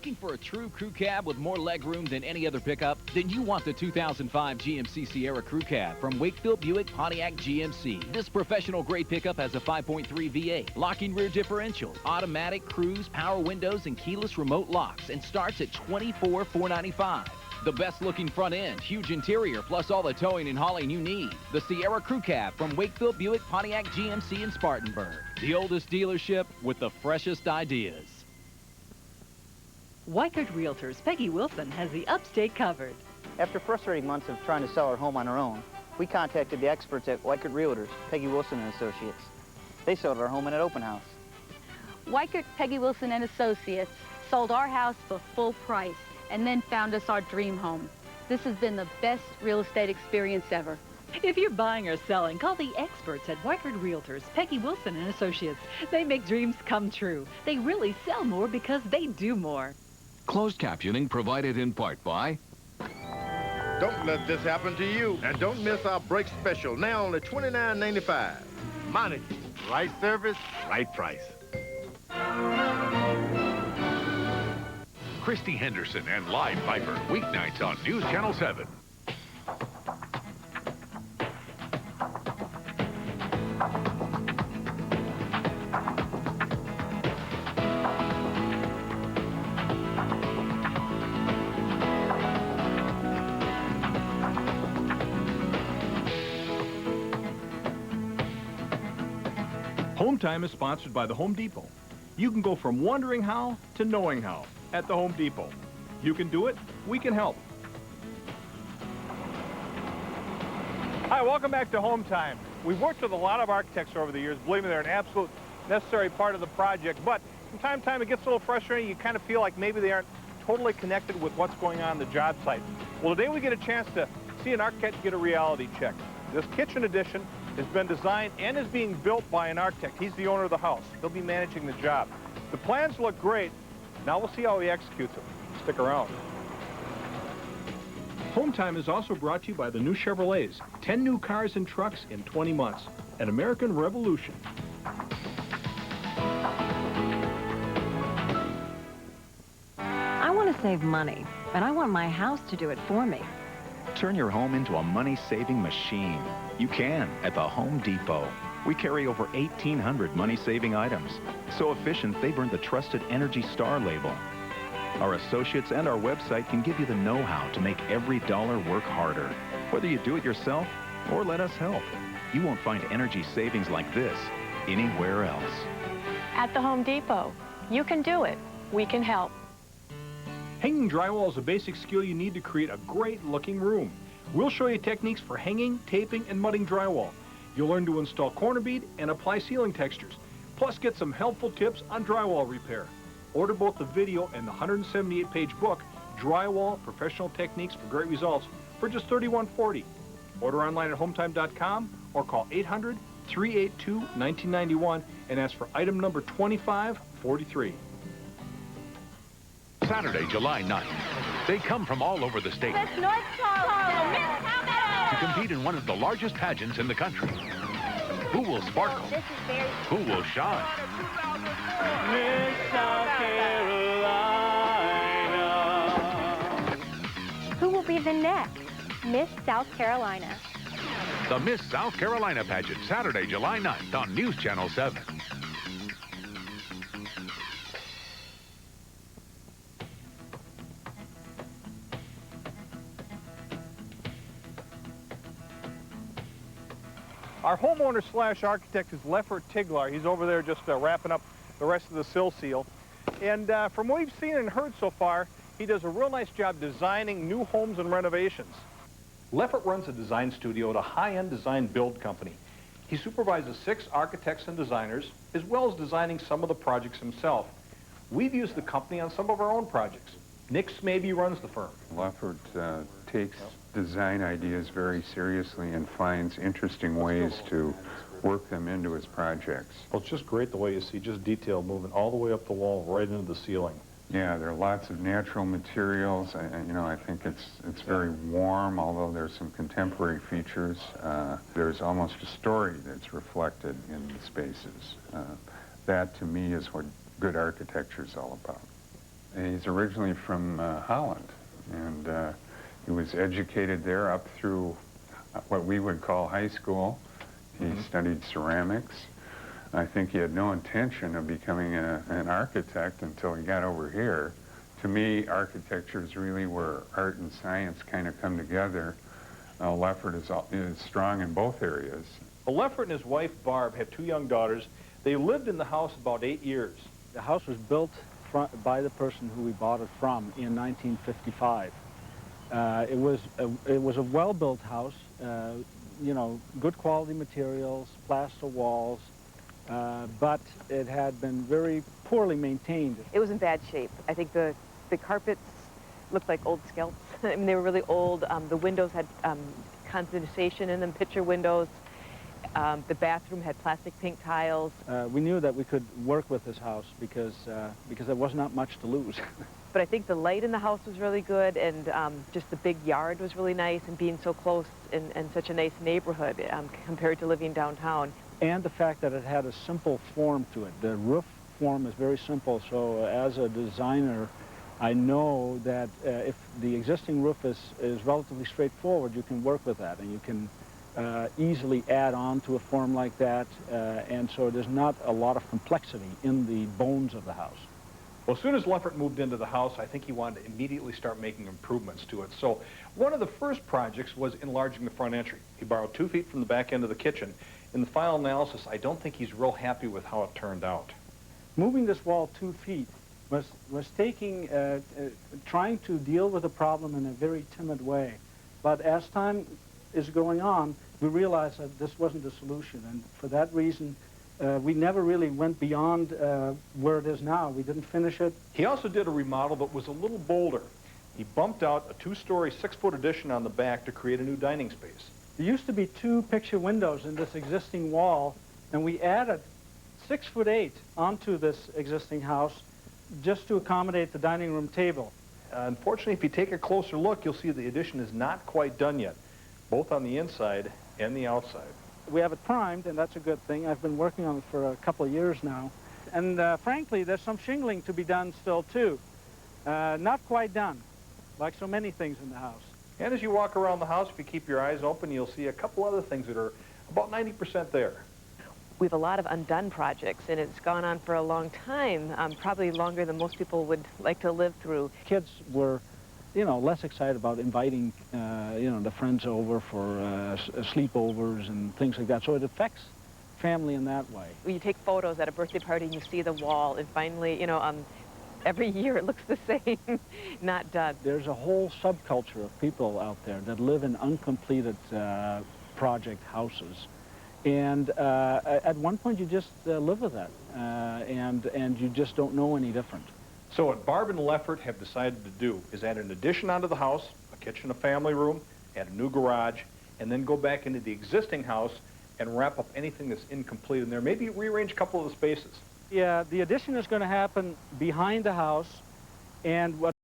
Looking for a true crew cab with more legroom than any other pickup? Then you want the 2005 GMC Sierra Crew Cab from Wakefield Buick Pontiac GMC. This professional-grade pickup has a 5.3 V8, locking rear differential, automatic cruise, power windows, and keyless remote locks, and starts at $24,495. The best-looking front end, huge interior, plus all the towing and hauling you need. The Sierra Crew Cab from Wakefield Buick Pontiac GMC in Spartanburg. The oldest dealership with the freshest ideas. Weichert Realtors Peggy Wilson has the upstate covered. After frustrating months of trying to sell our home on our own, we contacted the experts at Weichert Realtors, Peggy Wilson and Associates. They sold our home in an open house. Weichert, Peggy Wilson and Associates sold our house for full price and then found us our dream home. This has been the best real estate experience ever. If you're buying or selling, call the experts at Weichert Realtors, Peggy Wilson and Associates. They make dreams come true. They really sell more because they do more. Closed captioning provided in part by... Don't let this happen to you. And don't miss our break special, now only $29.95. Monarchy, right service, right price. Christy Henderson and Live Viper, weeknights on News Channel 7. Hometime is sponsored by the Home Depot. You can go from wondering how to knowing how at the Home Depot. You can do it, we can help. Hi, welcome back to Hometime. We've worked with a lot of architects over the years. Believe me, they're an absolute necessary part of the project, but from time to time it gets a little frustrating. You kind of feel like maybe they aren't totally connected with what's going on the job site. Well, today we get a chance to see an architect get a reality check. This kitchen addition has been designed and is being built by an architect. He's the owner of the house. He'll be managing the job. The plans look great. Now we'll see how he executes them. Stick around. Hometime is also brought to you by the new Chevrolets. 10 new cars and trucks in 20 months. An American Revolution. I want to save money, and I want my house to do it for me. Turn your home into a money-saving machine. You can at the Home Depot. We carry over 1,800 money-saving items. So efficient, they've earned the trusted Energy Star label. Our associates and our website can give you the know-how to make every dollar work harder. Whether you do it yourself or let us help, you won't find energy savings like this anywhere else. At the Home Depot, you can do it. We can help. Hanging drywall is a basic skill you need to create a great-looking room. We'll show you techniques for hanging, taping, and mudding drywall. You'll learn to install corner bead and apply ceiling textures. Plus, get some helpful tips on drywall repair. Order both the video and the 178-page book, Drywall Professional Techniques for Great Results, for just $31.40. Order online at hometime.com or call 800-382-1991 and ask for item number 2543. Saturday, July 9th. They come from all over the state That's North Carolina. to compete in one of the largest pageants in the country. Who will sparkle? Who will shine? Miss South Carolina. Who will be the next Miss South Carolina? The Miss South Carolina pageant, Saturday, July 9th on News Channel 7. Our homeowner slash architect is Leffert Tiglar. He's over there just wrapping up the rest of the sill seal. And from what we've seen and heard so far, he does a real nice job designing new homes and renovations. Leffert runs a design studio at a high-end design build company. He supervises 6 architects and designers, as well as designing some of the projects himself. We've used the company on some of our own projects. Nick Smaby runs the firm. Leffert takes design ideas very seriously and finds interesting ways to work them into his projects. Well, it's just great the way you see just detail moving all the way up the wall right into the ceiling. Yeah, there are lots of natural materials. You know, I think it's very warm, although there's some contemporary features. There's almost a story that's reflected in the spaces. That, to me, is what good architecture is all about. He's originally from Holland, and he was educated there up through what we would call high school. He studied ceramics. I think he had no intention of becoming an architect until he got over here. To me, architecture is really where art and science kind of come together. Leffert is strong in both areas. Well, Leffert and his wife, Barb, had 2 young daughters. They lived in the house about 8 years. The house was built by the person who we bought it from in 1955. It was a well-built house, you know, good quality materials, plaster walls, but it had been very poorly maintained. It was in bad shape. I think the carpets looked like old scalps. I mean, they were really old. The windows had condensation in them, picture windows. The bathroom had plastic pink tiles. We knew that we could work with this house because there was not much to lose. But I think the light in the house was really good, and just the big yard was really nice, and being so close in such a nice neighborhood compared to living downtown. And the fact that it had a simple form to it. The roof form is very simple, so as a designer, I know that if the existing roof is relatively straightforward, you can work with that, and you can easily add on to a form like that, and so there's not a lot of complexity in the bones of the house. Well, as soon as Leffert moved into the house, I think he wanted to immediately start making improvements to it. So one of the first projects was enlarging the front entry. He borrowed 2 feet from the back end of the kitchen. In the final analysis, I don't think he's real happy with how it turned out. Moving this wall 2 feet was trying to deal with the problem in a very timid way. But as time is going on, we realized that this wasn't the solution, and for that reason, we never really went beyond where it is now. We didn't finish it. He also did a remodel that was a little bolder. He bumped out a 2-story, 6-foot addition on the back to create a new dining space. There used to be 2 picture windows in this existing wall, and we added 6'8" onto this existing house just to accommodate the dining room table. Unfortunately, if you take a closer look, you'll see the addition is not quite done yet, both on the inside and the outside. We have it primed, and that's a good thing. I've been working on it for a couple of years now. And frankly, there's some shingling to be done still, too. Not quite done, like so many things in the house. And as you walk around the house, if you keep your eyes open, you'll see a couple other things that are about 90% there. We have a lot of undone projects, and it's gone on for a long time, probably longer than most people would like to live through. Kids were, you know, less excited about inviting, you know, the friends over for sleepovers and things like that. So it affects family in that way. When you take photos at a birthday party and you see the wall, and finally, you know, every year it looks the same, not done. There's a whole subculture of people out there that live in uncompleted project houses. And at one point you just live with that, and you just don't know any different. So what Barb and Leffert have decided to do is add an addition onto the house, a kitchen, a family room, add a new garage, and then go back into the existing house and wrap up anything that's incomplete in there, maybe rearrange a couple of the spaces. Yeah, the addition is going to happen behind the house, and what